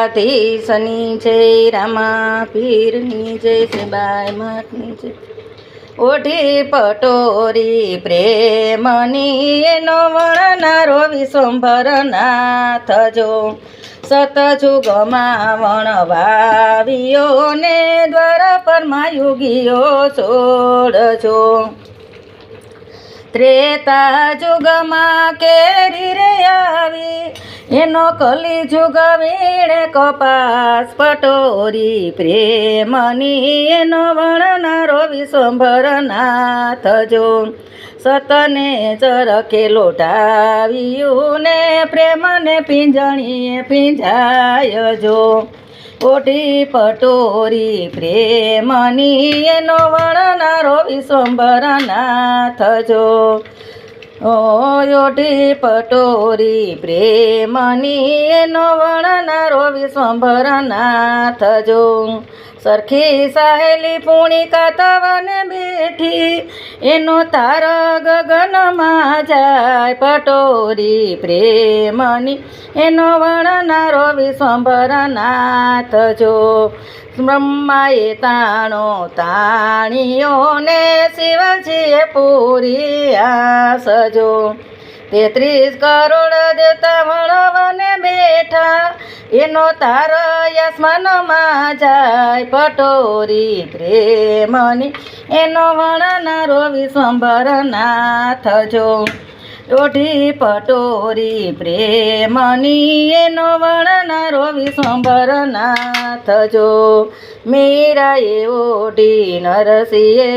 દ્વારિકાધીશની જય, રામા પીરની જય, શ્રીબાઈ માતની જય। ઓઢી પટોરી પ્રેમની એનો વર્ણનારો વિશ્વંભર નાથ જો, સતજુગમાં વણવાવીઓ ને દ્વાર પરમાં યુગીઓ છોડજો। ત્રેતા જુગમાં કેરી રે આવી એનો કલી જુગ વીણે કપાસ પટોરી પ્રેમની એનો વર્ણનારો વિશ્વંભર નાથ જો, સતને ચરખે લોટાવ્યું ને પ્રેમને પીંજણીએ પીંજાય જો। ઓઢી પટોરી પ્રેમની એનો વર્ણનારો વિશ્વંભર નાથ જો, ઓઢી પટોરી પ્રેમની એનો વર્ણનારો વિશ્વંભર નાથ જો। સરખી સાહેલી પૂણિકા તવને બેઠી એનો તાર ગગનમાં જાય, પટોરી પ્રેમની એનો વર્ણનારો વિશ્વંભર નાથ જો। બ્રહ્માએ તાણો તાણીઓ ને શિવજીએ પૂરી આસ જો, 33 કરોડ દેવતા વણવને બેઠા એનો તાર આસમાનમાં જાય, પટોરી પ્રેમની એનો વર્ણનારો વિશ્વંભર નાથ જો। ઓઢી પટોરી પ્રેમની એનો વર્ણનારો વિશ્વંભર નાથ જો। મીરાએ ઓઢી નરસિંહે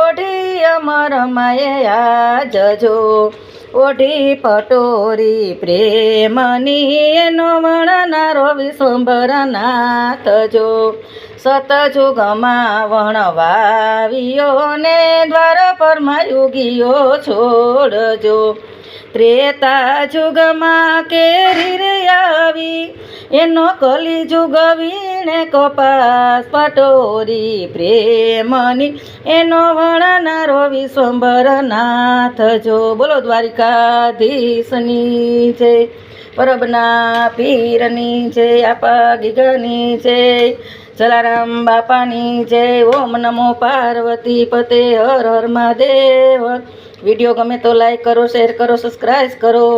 ઓઢી અમર માએ આજ જો, ઓઢી પટોરી પ્રેમની એનો વર્ણનારો વિશ્વંભર નાથ જો। સતજુગમાં વણવાવીઓ ને દ્વાર પરમાં યુગીઓ છોડજો। ત્રેતા જુગમાં કેરી રે આવી એનો કલી જુગ વીણે કપાસ પટોરી પ્રેમની એનો વર્ણનારો વિશ્વંભર નાથ જો। બોલો દ્વારિકાધીશની જય, પરબના પીરની જય, આપા ગીગની જય, જલારામ બાપાની જય। ઓમ નમો પાર્વતી પતે, હર હર મહાદેવ। વિડીયો ગમે તો લાઈક કરો, શેર કરો, સબસ્ક્રાઈબ કરો।